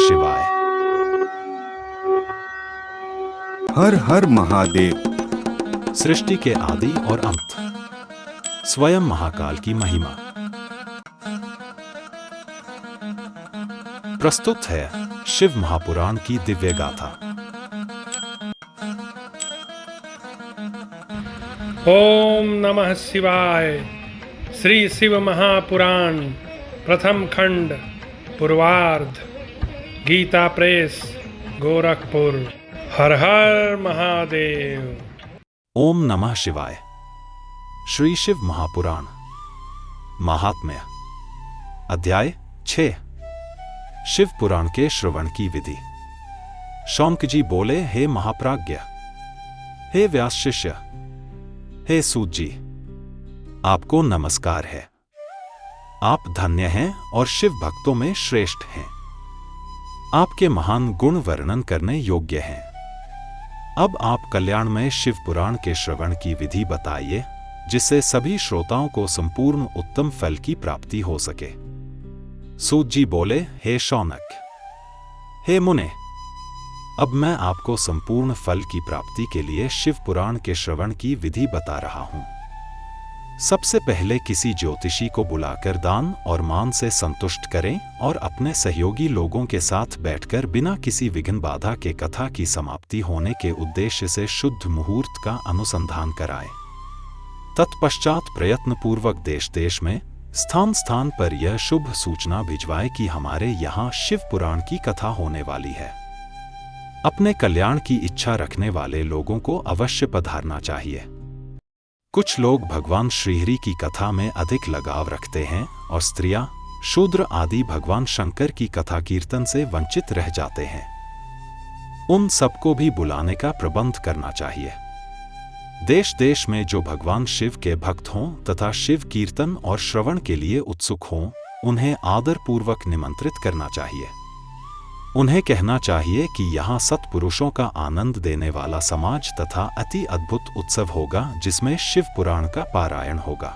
शिवाय। हर हर महादेव। सृष्टि के आदि और अंत, स्वयं महाकाल की महिमा। प्रस्तुत है शिव महापुराण की दिव्य गाथा। ओम नमः शिवाय। श्री शिव महापुराण प्रथम खंड पूर्वार्ध। गीता प्रेस, गोरखपुर। हर हर महादेव। ओम नमः शिवाय। श्री शिव महापुराण महात्म्य, अध्याय 6। शिव पुराण के श्रवण की विधि। शौनक जी बोले, हे महाप्राज्ञ, हे व्यास शिष्य, हे सूत जी, आपको नमस्कार है। आप धन्य हैं और शिव भक्तों में श्रेष्ठ हैं। आपके महान गुण वर्णन करने योग्य हैं। अब आप कल्याणमय शिव पुराण के श्रवण की विधि बताइए, जिससे सभी श्रोताओं को संपूर्ण उत्तम फल की प्राप्ति हो सके। सूत जी बोले, हे शौनक, हे मुने, अब मैं आपको संपूर्ण फल की प्राप्ति के लिए शिव पुराण के श्रवण की विधि बता रहा हूं। सबसे पहले किसी ज्योतिषी को बुलाकर दान और मान से संतुष्ट करें और अपने सहयोगी लोगों के साथ बैठकर बिना किसी विघ्न बाधा के कथा की समाप्ति होने के उद्देश्य से शुद्ध मुहूर्त का अनुसंधान कराएं। तत्पश्चात प्रयत्न पूर्वक देश देश में स्थान स्थान पर यह शुभ सूचना भिजवाएं कि हमारे यहाँ शिव पुराण की कथा होने वाली है। अपने कल्याण की इच्छा रखने वाले लोगों को अवश्य पधारना चाहिए। कुछ लोग भगवान श्रीहरि की कथा में अधिक लगाव रखते हैं और स्त्रियां, शूद्र आदि भगवान शंकर की कथा कीर्तन से वंचित रह जाते हैं। उन सबको भी बुलाने का प्रबंध करना चाहिए। देश देश में जो भगवान शिव के भक्त हों तथा शिव कीर्तन और श्रवण के लिए उत्सुक हों, उन्हें आदरपूर्वक निमंत्रित करना चाहिए। उन्हें कहना चाहिए कि यहाँ सत्पुरुषों का आनंद देने वाला समाज तथा अति अद्भुत उत्सव होगा, जिसमें शिव पुराण का पारायण होगा।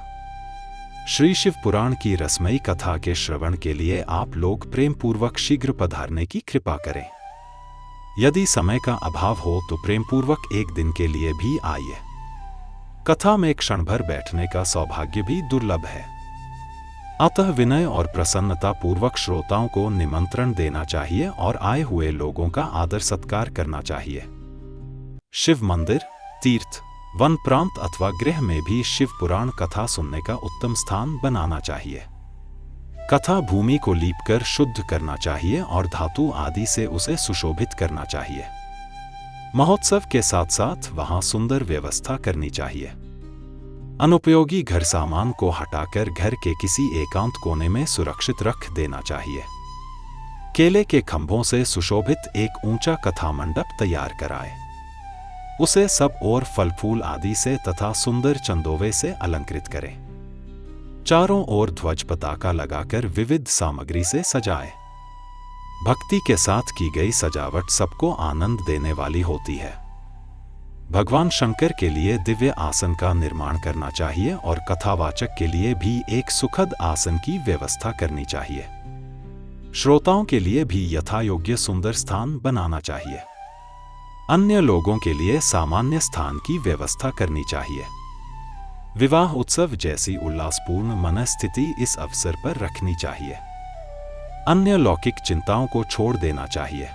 श्री शिव पुराण की रसमयी कथा के श्रवण के लिए आप लोग प्रेम पूर्वक शीघ्र पधारने की कृपा करें। यदि समय का अभाव हो तो प्रेम पूर्वक एक दिन के लिए भी आइए। कथा में क्षण भर बैठने का सौभाग्य भी दुर्लभ है। अतः विनय और प्रसन्नता पूर्वक श्रोताओं को निमंत्रण देना चाहिए और आए हुए लोगों का आदर सत्कार करना चाहिए। शिव मंदिर, तीर्थ, वन प्रांत अथवा गृह में भी शिव पुराण कथा सुनने का उत्तम स्थान बनाना चाहिए। कथा भूमि को लीपकर शुद्ध करना चाहिए और धातु आदि से उसे सुशोभित करना चाहिए। महोत्सव के साथ साथ वहां सुंदर व्यवस्था करनी चाहिए। अनुपयोगी घर सामान को हटाकर घर के किसी एकांत कोने में सुरक्षित रख देना चाहिए। केले के खंभों से सुशोभित एक ऊंचा कथा मंडप तैयार कराएं। उसे सब और फल फूल आदि से तथा सुंदर चंदोवे से अलंकृत करें। चारों ओर ध्वज पताका लगाकर विविध सामग्री से सजाएं। भक्ति के साथ की गई सजावट सबको आनंद देने वाली होती है। भगवान शंकर के लिए दिव्य आसन का निर्माण करना चाहिए और कथावाचक के लिए भी एक सुखद आसन की व्यवस्था करनी चाहिए। श्रोताओं के लिए भी यथायोग्य सुंदर स्थान बनाना चाहिए। अन्य लोगों के लिए सामान्य स्थान की व्यवस्था करनी चाहिए। विवाह उत्सव जैसी उल्लासपूर्ण मनस्थिति इस अवसर पर रखनी चाहिए। अन्य लौकिक चिंताओं को छोड़ देना चाहिए।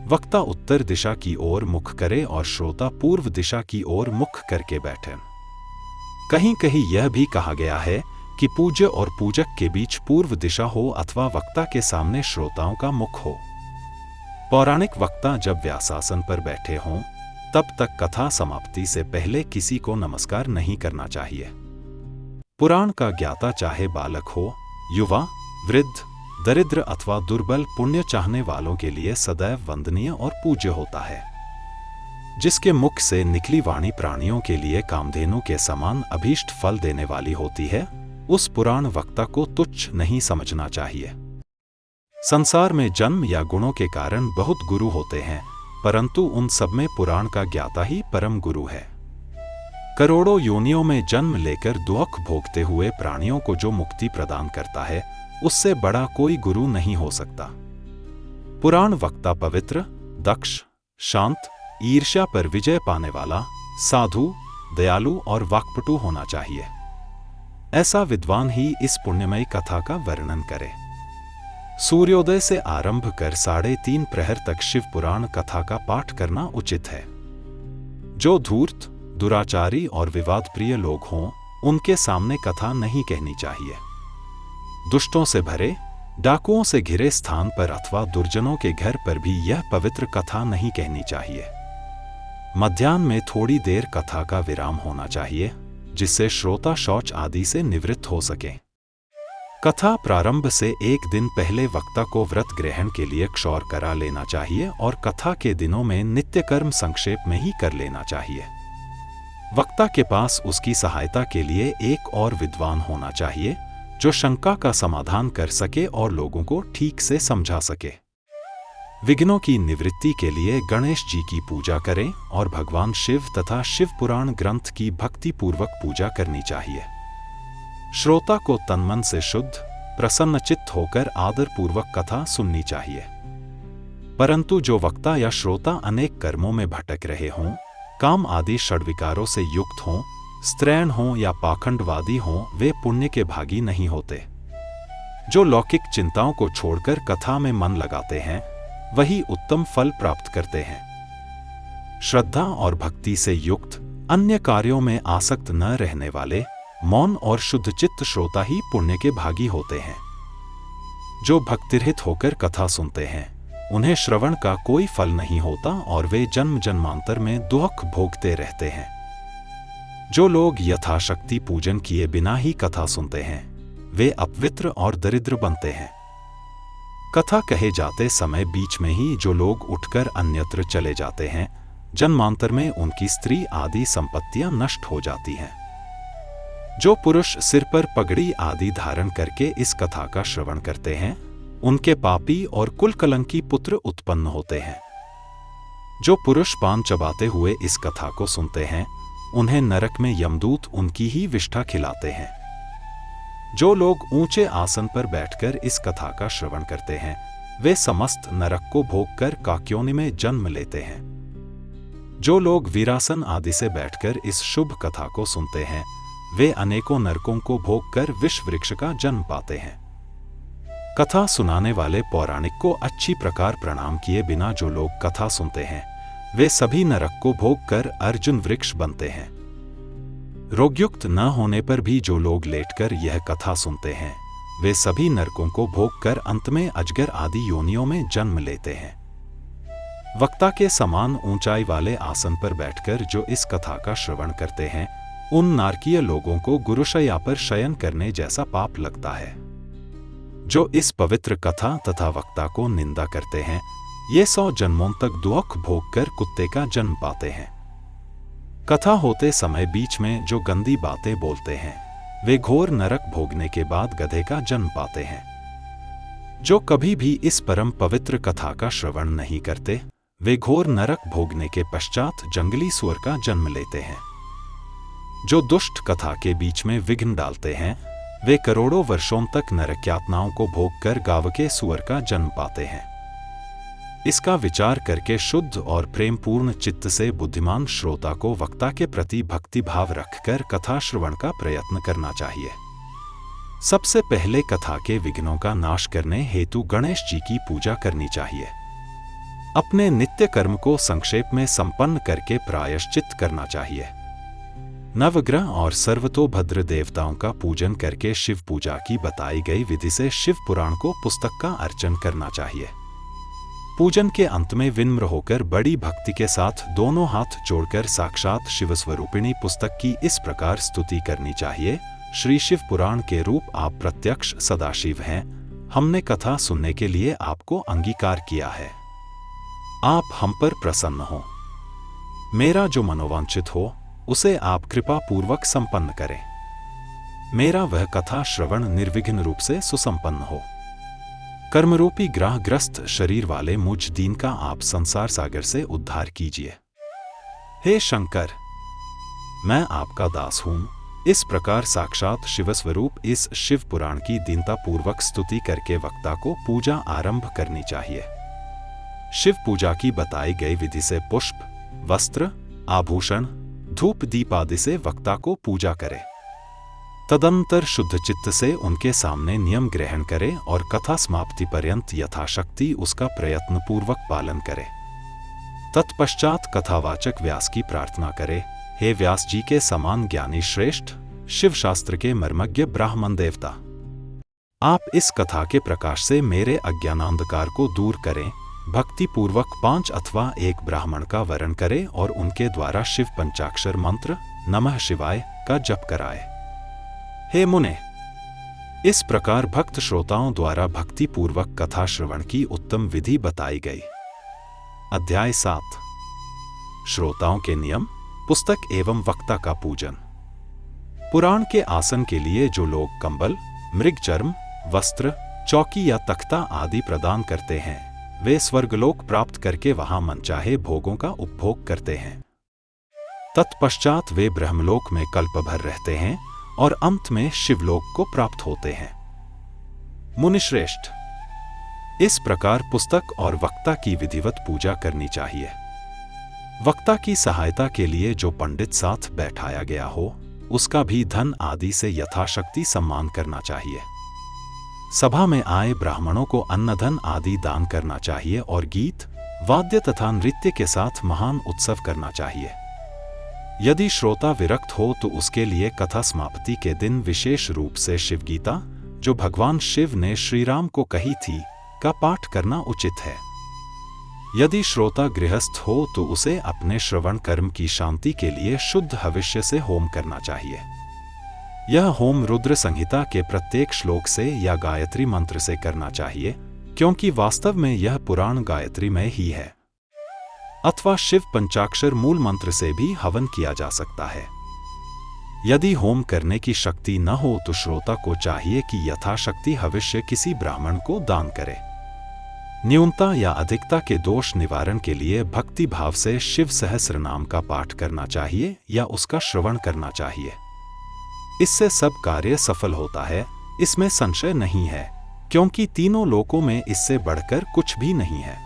वक्ता उत्तर दिशा की ओर मुख करे और श्रोता पूर्व दिशा की ओर मुख करके बैठें। कहीं कहीं यह भी कहा गया है कि पूज्य और पूजक के बीच पूर्व दिशा हो अथवा वक्ता के सामने श्रोताओं का मुख हो। पौराणिक वक्ता जब व्यासासन पर बैठे हों, तब तक कथा समाप्ति से पहले किसी को नमस्कार नहीं करना चाहिए। पुराण का ज्ञाता चाहे बालक हो, युवा, वृद्ध, दरिद्र अथवा दुर्बल, पुण्य चाहने वालों के लिए सदैव वंदनीय और पूज्य होता है। जिसके मुख से निकली वाणी प्राणियों के लिए कामधेनु के समान अभीष्ट फल देने वाली होती है, उस पुराण वक्ता को तुच्छ नहीं समझना चाहिए। संसार में जन्म या गुणों के कारण बहुत गुरु होते हैं, परंतु उन सब में पुराण का ज्ञाता ही परम गुरु है। करोड़ों योनियों में जन्म लेकर दुख भोगते हुए प्राणियों को जो मुक्ति प्रदान करता है, उससे बड़ा कोई गुरु नहीं हो सकता। पुराण वक्ता पवित्र, दक्ष, शांत, ईर्ष्या पर विजय पाने वाला, साधु, दयालु और वाक्पटु होना चाहिए। ऐसा विद्वान ही इस पुण्यमयी कथा का वर्णन करे। सूर्योदय से आरंभ कर 3:30 प्रहर तक शिव पुराण कथा का पाठ करना उचित है। जो धूर्त, दुराचारी और विवाद प्रिय लोग हों, उनके सामने कथा नहीं कहनी चाहिए। दुष्टों से भरे, डाकुओं से घिरे स्थान पर अथवा दुर्जनों के घर पर भी यह पवित्र कथा नहीं कहनी चाहिए। मध्याह्न में थोड़ी देर कथा का विराम होना चाहिए, जिससे श्रोता शौच आदि से निवृत्त हो सके। कथा प्रारंभ से एक दिन पहले वक्ता को व्रत ग्रहण के लिए क्षौर करा लेना चाहिए और कथा के दिनों में नित्य कर्म संक्षेप में ही कर लेना चाहिए। वक्ता के पास उसकी सहायता के लिए एक और विद्वान होना चाहिए, जो शंका का समाधान कर सके और लोगों को ठीक से समझा सके। विघ्नों की निवृत्ति के लिए गणेश जी की पूजा करें और भगवान शिव तथा शिव पुराण ग्रंथ की भक्ति पूर्वक पूजा करनी चाहिए। श्रोता को तनमन से शुद्ध, प्रसन्नचित्त होकर आदर पूर्वक कथा सुननी चाहिए। परंतु जो वक्ता या श्रोता अनेक कर्मों में भटक रहे हों, काम आदि षड्विकारों से युक्त हों, स्त्रैण हों या पाखंडवादी हों, वे पुण्य के भागी नहीं होते। जो लौकिक चिंताओं को छोड़कर कथा में मन लगाते हैं, वही उत्तम फल प्राप्त करते हैं। श्रद्धा और भक्ति से युक्त, अन्य कार्यों में आसक्त न रहने वाले, मौन और शुद्धचित्त श्रोता ही पुण्य के भागी होते हैं। जो भक्तिरहित होकर कथा सुनते हैं, उन्हें श्रवण का कोई फल नहीं होता और वे जन्म जन्मांतर में दुख भोगते रहते हैं। जो लोग यथाशक्ति पूजन किए बिना ही कथा सुनते हैं, वे अपवित्र और दरिद्र बनते हैं। कथा कहे जाते समय बीच में ही जो लोग उठकर अन्यत्र चले जाते हैं, जन्मांतर में उनकी स्त्री आदि संपत्तियां नष्ट हो जाती हैं। जो पुरुष सिर पर पगड़ी आदि धारण करके इस कथा का श्रवण करते हैं, उनके पापी और कुलकलंकी पुत्र उत्पन्न होते हैं। जो पुरुष पान चबाते हुए इस कथा को सुनते हैं, उन्हें नरक में यमदूत उनकी ही विष्ठा खिलाते हैं। जो लोग ऊंचे आसन पर बैठकर इस कथा का श्रवण करते हैं, वे समस्त नरक को भोगकर काक्योनि में जन्म लेते हैं। जो लोग वीरासन आदि से बैठकर इस शुभ कथा को सुनते हैं, वे अनेकों नरकों को भोगकर विष वृक्ष का जन्म पाते हैं। कथा सुनाने वाले पौराणिक को अच्छी प्रकार प्रणाम किए बिना जो लोग कथा सुनते हैं, वे सभी नरक को भोगकर अर्जुन वृक्ष बनते हैं। रोगयुक्त न होने पर भी जो लोग लेटकर यह कथा सुनते हैं, वे सभी नरकों को भोगकर अंत में अजगर आदि योनियों में जन्म लेते हैं। वक्ता के समान ऊंचाई वाले आसन पर बैठकर जो इस कथा का श्रवण करते हैं, उन नारकीय लोगों को गुरुशय्या पर शयन करने जैसा पाप लगता है। जो इस पवित्र कथा तथा वक्ता को निंदा करते हैं, ये 100 जन्मों तक दुख भोगकर कुत्ते का जन्म पाते हैं। कथा होते समय बीच में जो गंदी बातें बोलते हैं, वे घोर नरक भोगने के बाद गधे का जन्म पाते हैं। जो कभी भी इस परम पवित्र कथा का श्रवण नहीं करते, वे घोर नरक भोगने के पश्चात जंगली सुअर का जन्म लेते हैं। जो दुष्ट कथा के बीच में विघ्न डालते हैं, वे करोड़ों वर्षों तक नरक यातनाओं को भोगकर गाव के सुअर का जन्म पाते हैं। इसका विचार करके शुद्ध और प्रेमपूर्ण चित्त से बुद्धिमान श्रोता को वक्ता के प्रति भक्ति भाव रखकर कथा श्रवण का प्रयत्न करना चाहिए। सबसे पहले कथा के विघ्नों का नाश करने हेतु गणेश जी की पूजा करनी चाहिए। अपने नित्य कर्म को संक्षेप में संपन्न करके प्रायश्चित करना चाहिए। नवग्रह और सर्वतोभद्र देवताओं का पूजन करके शिव पूजा की बताई गई विधि से शिव पुराण को पुस्तक का अर्चन करना चाहिए। पूजन के अंत में विनम्र होकर बड़ी भक्ति के साथ दोनों हाथ जोड़कर साक्षात शिव स्वरूपिणी पुस्तक की इस प्रकार स्तुति करनी चाहिए। श्री शिव पुराण के रूप आप प्रत्यक्ष सदाशिव हैं। हमने कथा सुनने के लिए आपको अंगीकार किया है। आप हम पर प्रसन्न हो। मेरा जो मनोवांछित हो, उसे आप कृपा पूर्वक संपन्न करें। मेरा वह कथा श्रवण निर्विघ्न रूप से सुसंपन्न हो। कर्मरूपी ग्रहग्रस्त शरीर वाले मुझ दीन का आप संसार सागर से उद्धार कीजिए। हे शंकर, मैं आपका दास हूं। इस प्रकार साक्षात शिव स्वरूप इस शिव पुराण की दीनता पूर्वक स्तुति करके वक्ता को पूजा आरंभ करनी चाहिए। शिव पूजा की बताई गई विधि से पुष्प, वस्त्र, आभूषण, धूप दीप आदि से वक्ता को पूजा करे। तदंतर शुद्ध चित्त से उनके सामने नियम ग्रहण करे और कथा समाप्ति पर्यंत यथाशक्ति उसका प्रयत्न पूर्वक पालन करे। तत्पश्चात कथावाचक व्यास की प्रार्थना करे, हे व्यास जी के समान ज्ञानी श्रेष्ठ, शिव शास्त्र के मर्मज्ञ ब्राह्मण देवता, आप इस कथा के प्रकाश से मेरे अज्ञानांधकार को दूर करें। भक्ति पूर्वक 5 अथवा 1 ब्राह्मण का वरण करे और उनके द्वारा शिव पंचाक्षर मंत्र नमः शिवाय का जप कराए। हे मुने, इस प्रकार भक्त श्रोताओं द्वारा भक्ति पूर्वक कथा श्रवण की उत्तम विधि बताई गई। अध्याय 7। श्रोताओं के नियम, पुस्तक एवं वक्ता का पूजन। पुराण के आसन के लिए जो लोग कंबल, मृगचर्म, वस्त्र, चौकी या तख्ता आदि प्रदान करते हैं, वे स्वर्गलोक प्राप्त करके वहां मनचाहे भोगों का उपभोग करते हैं। तत्पश्चात वे ब्रह्मलोक में कल्प भर रहते हैं और अंत में शिवलोक को प्राप्त होते हैं। मुनिश्रेष्ठ, इस प्रकार पुस्तक और वक्ता की विधिवत पूजा करनी चाहिए। वक्ता की सहायता के लिए जो पंडित साथ बैठाया गया हो, उसका भी धन आदि से यथाशक्ति सम्मान करना चाहिए। सभा में आए ब्राह्मणों को अन्न धन आदि दान करना चाहिए और गीत, वाद्य तथा नृत्य के साथ महान उत्सव करना चाहिए। यदि श्रोता विरक्त हो तो उसके लिए कथा समाप्ति के दिन विशेष रूप से शिव गीता, जो भगवान शिव ने श्री राम को कही थी, का पाठ करना उचित है। यदि श्रोता गृहस्थ हो तो उसे अपने श्रवण कर्म की शांति के लिए शुद्ध हविष्य से होम करना चाहिए। यह होम रुद्र संहिता के प्रत्येक श्लोक से या गायत्री मंत्र से करना चाहिए, क्योंकि वास्तव में यह पुराण गायत्री में ही है। अथवा शिव पंचाक्षर मूल मंत्र से भी हवन किया जा सकता है। यदि होम करने की शक्ति न हो तो श्रोता को चाहिए कि यथाशक्ति हविष्य किसी ब्राह्मण को दान करे। न्यूनता या अधिकता के दोष निवारण के लिए भक्ति भाव से शिव सहस्र नाम का पाठ करना चाहिए या उसका श्रवण करना चाहिए। इससे सब कार्य सफल होता है, इसमें संशय नहीं है, क्योंकि तीनों लोकों में इससे बढ़कर कुछ भी नहीं है।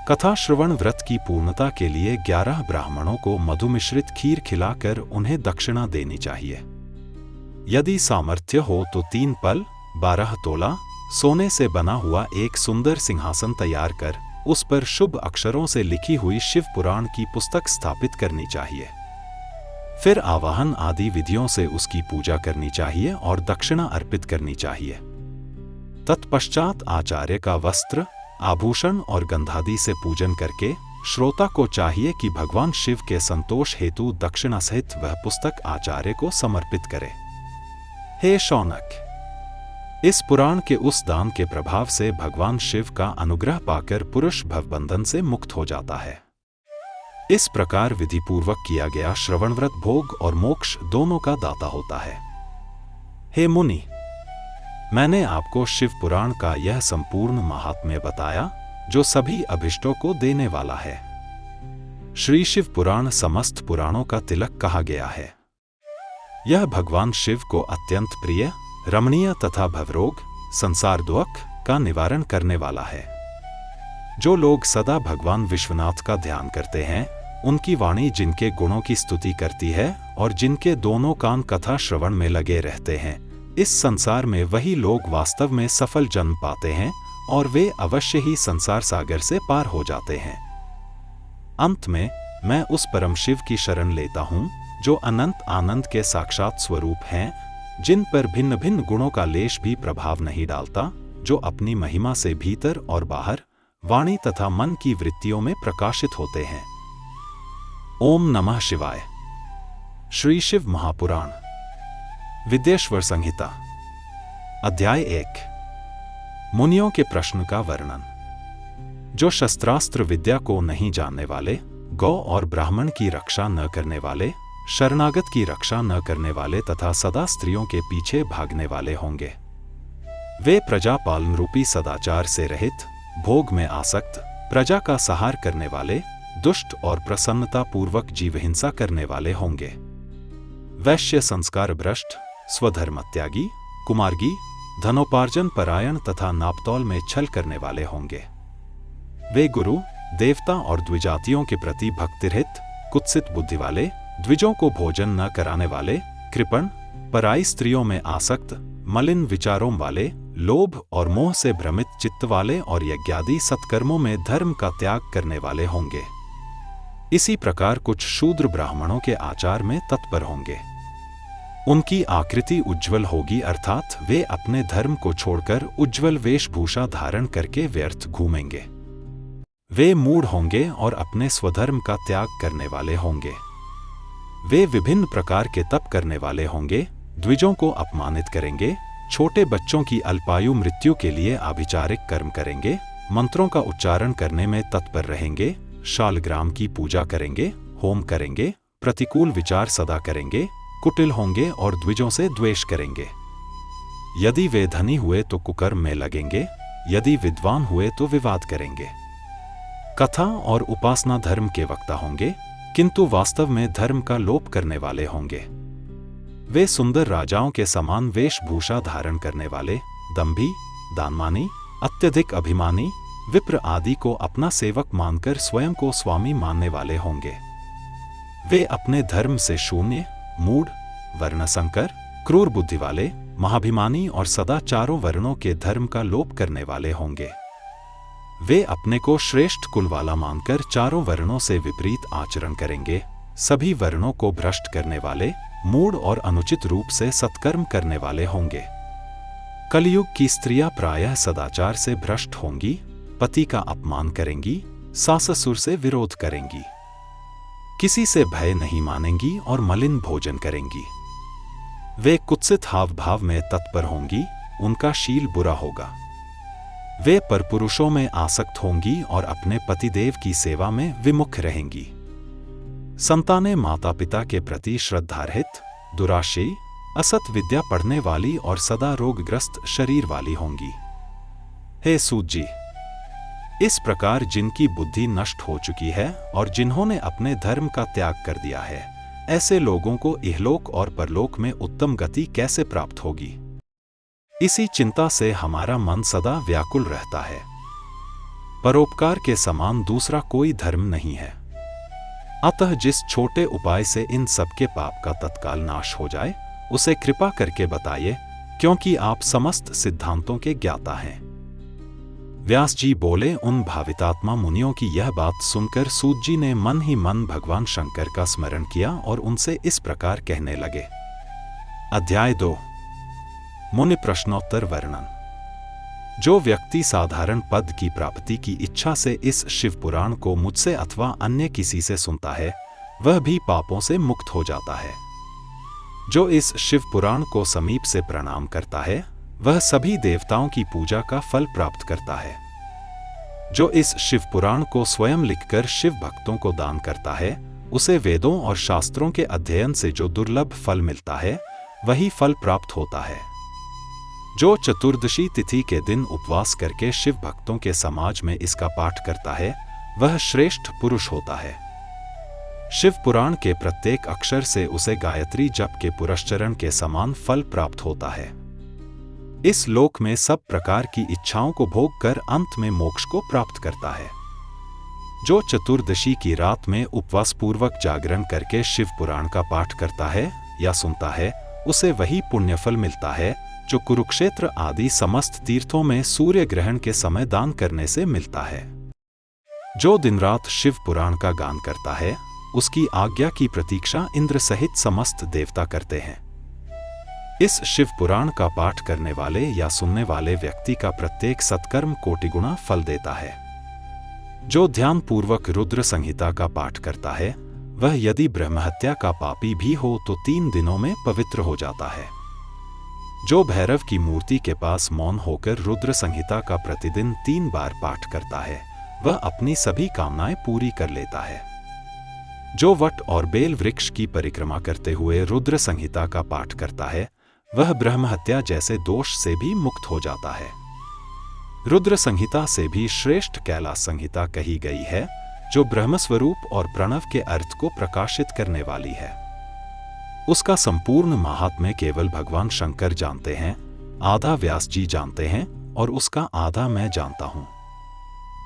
कथा श्रवण व्रत की पूर्णता के लिए 11 ब्राह्मणों को मधु मिश्रित खीर खिलाकर उन्हें दक्षिणा देनी चाहिए। यदि सामर्थ्य हो तो 3 पल 12 तोला सोने से बना हुआ एक सुंदर सिंहासन तैयार कर उस पर शुभ अक्षरों से लिखी हुई शिव पुराण की पुस्तक स्थापित करनी चाहिए। फिर आवाहन आदि विधियों से उसकी पूजा करनी चाहिए और दक्षिणा अर्पित करनी चाहिए। तत्पश्चात आचार्य का वस्त्र, आभूषण और गंधादि से पूजन करके श्रोता को चाहिए कि भगवान शिव के संतोष हेतु दक्षिणा सहित वह पुस्तक आचार्य को समर्पित करे। हे शौनक, इस पुराण के उस दान के प्रभाव से भगवान शिव का अनुग्रह पाकर पुरुष भवबंधन से मुक्त हो जाता है। इस प्रकार विधि पूर्वक किया गया श्रवण व्रत भोग और मोक्ष दोनों का दाता होता है। हे मुनि, मैंने आपको शिव पुराण का यह संपूर्ण महात्म्य बताया, जो सभी अभिष्टों को देने वाला है। श्री शिव पुराण समस्त पुराणों का तिलक कहा गया है। यह भगवान शिव को अत्यंत प्रिय, रमणीय तथा भवरोग, संसार दुख का निवारण करने वाला है। जो लोग सदा भगवान विश्वनाथ का ध्यान करते हैं, उनकी वाणी जिनके गुणों की स्तुति करती है और जिनके दोनों कान कथा श्रवण में लगे रहते हैं, इस संसार में वही लोग वास्तव में सफल जन्म पाते हैं और वे अवश्य ही संसार सागर से पार हो जाते हैं। अंत में मैं उस परम शिव की शरण लेता हूँ, जो अनंत आनंद के साक्षात स्वरूप हैं, जिन पर भिन्न भिन्न गुणों का लेश भी प्रभाव नहीं डालता, जो अपनी महिमा से भीतर और बाहर, वाणी तथा मन की वृत्तियों में प्रकाशित होते हैं। ओम नमः शिवाय। श्री शिव महापुराण विद्येश्वर संहिता। अध्याय 1। मुनियों के प्रश्न का वर्णन। जो शस्त्रास्त्र विद्या को नहीं जानने वाले, गौ और ब्राह्मण की रक्षा न करने वाले, शरणागत की रक्षा न करने वाले तथा सदा स्त्रियों के पीछे भागने वाले होंगे, वे प्रजा पालन रूपी सदाचार से रहित, भोग में आसक्त, प्रजा का सहार करने वाले, दुष्ट और प्रसन्नता पूर्वक जीव हिंसा करने वाले होंगे। वैश्य संस्कार भ्रष्ट, स्वधर्म त्यागी, कुमार्गी, धनोपार्जन परायण तथा नापतौल में छल करने वाले होंगे। वे गुरु, देवता और द्विजातियों के प्रति भक्तिरहित, कुत्सित बुद्धि वाले, द्विजों को भोजन न कराने वाले, कृपण, पराई स्त्रियों में आसक्त, मलिन विचारों वाले, लोभ और मोह से भ्रमित चित्त वाले और यज्ञादि सत्कर्मों में धर्म का त्याग करने वाले होंगे। इसी प्रकार कुछ शूद्र ब्राह्मणों के आचार में तत्पर होंगे। उनकी आकृति उज्ज्वल होगी, अर्थात वे अपने धर्म को छोड़कर उज्ज्वल वेशभूषा धारण करके व्यर्थ घूमेंगे। वे मूढ़ होंगे और अपने स्वधर्म का त्याग करने वाले होंगे। वे विभिन्न प्रकार के तप करने वाले होंगे, द्विजों को अपमानित करेंगे, छोटे बच्चों की अल्पायु मृत्यु के लिए आभिचारिक कर्म करेंगे, मंत्रों का उच्चारण करने में तत्पर रहेंगे, शालग्राम की पूजा करेंगे, होम करेंगे, प्रतिकूल विचार सदा करेंगे, कुटिल होंगे और द्विजों से द्वेष करेंगे। यदि वे धनी हुए तो कुकर्म में लगेंगे, यदि विद्वान हुए तो विवाद करेंगे। कथा और उपासना धर्म के वक्ता होंगे, किंतु वास्तव में धर्म का लोप करने वाले होंगे। वे सुंदर राजाओं के समान वेशभूषा धारण करने वाले, दंभी, दानमानी, अत्यधिक अभिमानी, विप्र आदि को अपना सेवक मानकर स्वयं को स्वामी मानने वाले होंगे। वे अपने धर्म से शून्य, मूढ़, वर्णसंकर, क्रूर बुद्धि वाले, महाभिमानी और सदा चारों वर्णों के धर्म का लोप करने वाले होंगे। वे अपने को श्रेष्ठ कुल वाला मानकर चारों वर्णों से विपरीत आचरण करेंगे, सभी वर्णों को भ्रष्ट करने वाले, मूढ़ और अनुचित रूप से सत्कर्म करने वाले होंगे। कलयुग की स्त्रियां प्रायः सदाचार से भ्रष्ट होंगी, पति का अपमान करेंगी, सास ससुर से विरोध करेंगी, किसी से भय नहीं मानेंगी और मलिन भोजन करेंगी। वे कुत्सित हाव भाव में तत्पर होंगी, उनका शील बुरा होगा। वे परपुरुषों में आसक्त होंगी और अपने पतिदेव की सेवा में विमुख रहेंगी। संतानें माता पिता के प्रति श्रद्धारहित, दुराशयी, असत विद्या पढ़ने वाली और सदा रोगग्रस्त शरीर वाली होंगी। हे सूत जी, इस प्रकार जिनकी बुद्धि नष्ट हो चुकी है और जिन्होंने अपने धर्म का त्याग कर दिया है, ऐसे लोगों को इहलोक और परलोक में उत्तम गति कैसे प्राप्त होगी? इसी चिंता से हमारा मन सदा व्याकुल रहता है। परोपकार के समान दूसरा कोई धर्म नहीं है। अतः जिस छोटे उपाय से इन सबके पाप का तत्काल नाश हो जाए, उसे कृपा करके बताइए, क्योंकि आप समस्त सिद्धांतों के ज्ञाता हैं। व्यास जी बोले। उन भावितात्मा मुनियों की यह बात सुनकर सूत जी ने मन ही मन भगवान शंकर का स्मरण किया और उनसे इस प्रकार कहने लगे। अध्याय 2 मुनि प्रश्नोत्तर वर्णन। जो व्यक्ति साधारण पद की प्राप्ति की इच्छा से इस शिव पुराण को मुझसे अथवा अन्य किसी से सुनता है, वह भी पापों से मुक्त हो जाता है। जो इस शिव पुराण को समीप से प्रणाम करता है, वह सभी देवताओं की पूजा का फल प्राप्त करता है। जो इस शिव पुराण को स्वयं लिखकर शिव भक्तों को दान करता है, उसे वेदों और शास्त्रों के अध्ययन से जो दुर्लभ फल मिलता है, वही फल प्राप्त होता है। जो चतुर्दशी तिथि के दिन उपवास करके शिव भक्तों के समाज में इसका पाठ करता है, वह श्रेष्ठ पुरुष होता है। शिव पुराण के प्रत्येक अक्षर से उसे गायत्री जप के पुरश्चरण के समान फल प्राप्त होता है। इस लोक में सब प्रकार की इच्छाओं को भोग कर अंत में मोक्ष को प्राप्त करता है। जो चतुर्दशी की रात में उपवास पूर्वक जागरण करके शिव पुराण का पाठ करता है या सुनता है, उसे वही पुण्यफल मिलता है जो कुरुक्षेत्र आदि समस्त तीर्थों में सूर्य ग्रहण के समय दान करने से मिलता है। जो दिन रात शिव पुराण का गान करता है, उसकी आज्ञा की प्रतीक्षा इंद्र सहित समस्त देवता करते हैं। इस शिव पुराण का पाठ करने वाले या सुनने वाले व्यक्ति का प्रत्येक सत्कर्म कोटि गुना फल देता है। जो ध्यान पूर्वक रुद्र संहिता का पाठ करता है, वह यदि ब्रह्महत्या का पापी भी हो तो 3 दिनों में पवित्र हो जाता है। जो भैरव की मूर्ति के पास मौन होकर रुद्र संहिता का प्रतिदिन 3 बार पाठ करता है, वह अपनी सभी कामनाएं पूरी कर लेता है। जो वट और बेल वृक्ष की परिक्रमा करते हुए रुद्र संहिता का पाठ करता है, वह ब्रह्महत्या जैसे दोष से भी मुक्त हो जाता है। रुद्र संहिता से भी श्रेष्ठ कैलाश संहिता कही गई है, जो ब्रह्मस्वरूप और प्रणव के अर्थ को प्रकाशित करने वाली है। उसका संपूर्ण महात्म्य केवल भगवान शंकर जानते हैं, आधा व्यास जी जानते हैं और उसका आधा मैं जानता हूं।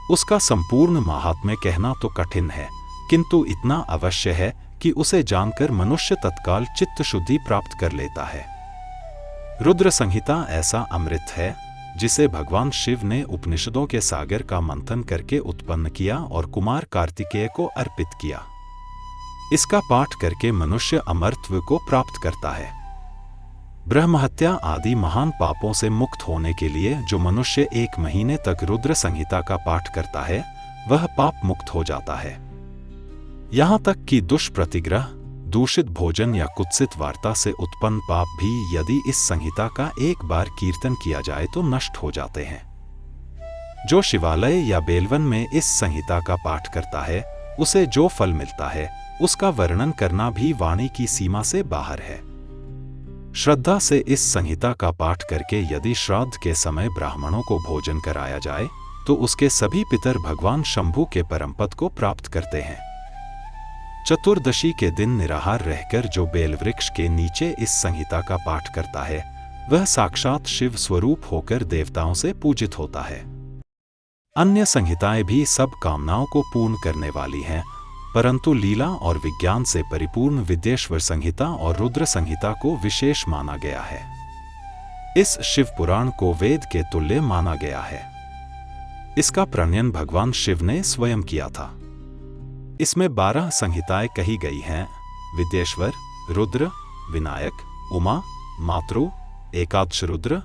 उसका संपूर्ण महात्म्य कहना तो कठिन है, किंतु इतना अवश्य है कि उसे जानकर मनुष्य तत्काल चित्त शुद्धि प्राप्त कर लेता है। रुद्र संहिता ऐसा अमृत है जिसे भगवान शिव ने उपनिषदों के सागर का मंथन करके उत्पन्न किया और कुमार कार्तिकेय को अर्पित किया। इसका पाठ करके मनुष्य अमरत्व को प्राप्त करता है। ब्रह्महत्या आदि महान पापों से मुक्त होने के लिए जो मनुष्य 1 महीने तक रुद्र संहिता का पाठ करता है वह पाप मुक्त हो जाता है। यहां तक कि दुष्प्रतिग्रह, दूषित भोजन या कुत्सित वार्ता से उत्पन्न पाप भी यदि इस संहिता का एक बार कीर्तन किया जाए तो नष्ट हो जाते हैं। जो शिवालय या बेलवन में इस संहिता का पाठ करता है उसे जो फल मिलता है उसका वर्णन करना भी वाणी की सीमा से बाहर है। श्रद्धा से इस संहिता का पाठ करके यदि श्राद्ध के समय ब्राह्मणों को भोजन कराया जाए तो उसके सभी पितर भगवान शंभु के परमपद को प्राप्त करते हैं। चतुर्दशी के दिन निराहार रहकर जो बेलवृक्ष के नीचे इस संहिता का पाठ करता है वह साक्षात शिव स्वरूप होकर देवताओं से पूजित होता है। अन्य संहिताएं भी सब कामनाओं को पूर्ण करने वाली हैं, परंतु लीला और विज्ञान से परिपूर्ण विद्येश्वर संहिता और रुद्र संहिता को विशेष माना गया है। इस शिव पुराण को वेद के तुल्य माना गया है। इसका प्रणयन भगवान शिव ने स्वयं किया था। इसमें 12 संहिताएं कही गई हैं: विद्येश्वर, रुद्र, विनायक, उमा, मातृ, एकादश रुद्र,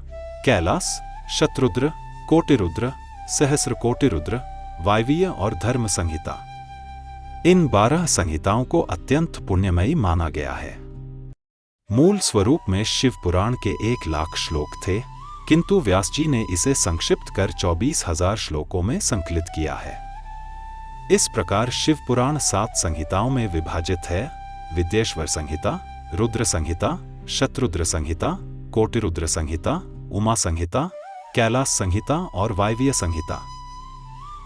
कैलास, शतरुद्र, कोटिरुद्र, सहस्रकोटिरुद्र, वायवीय और धर्म संहिता। इन 12 संहिताओं को अत्यंत पुण्यमयी माना गया है। मूल स्वरूप में शिव पुराण के 1 लाख श्लोक थे, किंतु व्यास जी ने इसे संक्षिप्त कर 24,000 श्लोकों में संकलित किया है। इस प्रकार शिव पुराण 7 संहिताओं में विभाजित है: विद्येश्वर संहिता, रुद्र संहिता, शतरुद्र संहिता, कोटिरुद्र संहिता, उमा संहिता, कैलास संहिता और वायवीय संहिता।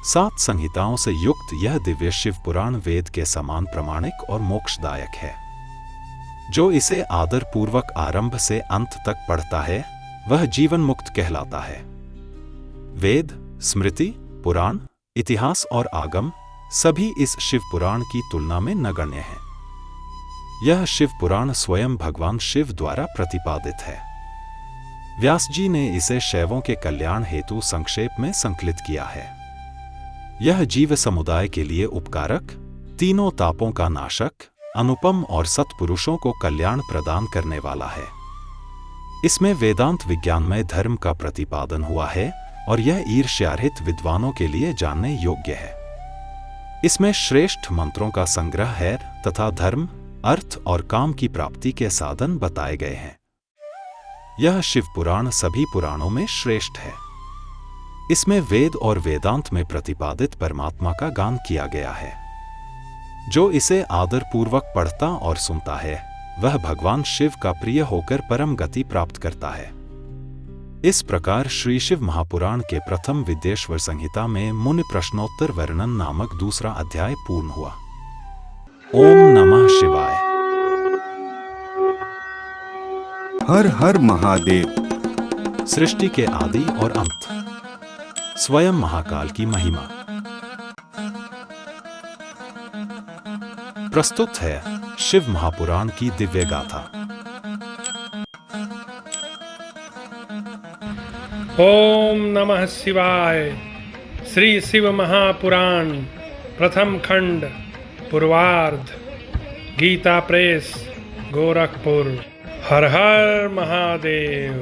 7 संहिताओं से युक्त यह दिव्य शिव पुराण वेद के समान प्रमाणिक और मोक्षदायक है। जो इसे आदर पूर्वक आरंभ से अंत तक पढ़ता है वह जीवन मुक्त कहलाता है। वेद, स्मृति, पुराण, इतिहास और आगम सभी इस शिव पुराण की तुलना में नगण्य हैं। यह शिव पुराण स्वयं भगवान शिव द्वारा प्रतिपादित है। व्यास जी ने इसे शैवों के कल्याण हेतु संक्षेप में संकलित किया है। यह जीव समुदाय के लिए उपकारक, तीनों तापों का नाशक, अनुपम और सत्पुरुषों को कल्याण प्रदान करने वाला है। इसमें वेदांत विज्ञानमय धर्म का प्रतिपादन हुआ है और यह ईर्ष्यारहित विद्वानों के लिए जानने योग्य है। इसमें श्रेष्ठ मंत्रों का संग्रह है तथा धर्म, अर्थ और काम की प्राप्ति के साधन बताए गए हैं। यह शिव पुराण सभी पुराणों में श्रेष्ठ है। इसमें वेद और वेदांत में प्रतिपादित परमात्मा का गान किया गया है। जो इसे आदर पूर्वक पढ़ता और सुनता है वह भगवान शिव का प्रिय होकर परम गति प्राप्त करता है। इस प्रकार श्री शिव महापुराण के प्रथम विद्येश्वर संहिता में मुनि प्रश्नोत्तर वर्णन नामक दूसरा अध्याय पूर्ण हुआ। ओम नमः शिवाय। हर हर महादेव। सृष्टि के आदि और अंत, स्वयं महाकाल की महिमा। प्रस्तुत है शिव महापुराण की दिव्य गाथा। ओम नमः शिवाय। श्री शिव महापुराण प्रथम खंड पूर्वार्ध। गीता प्रेस, गोरखपुर। हर हर महादेव।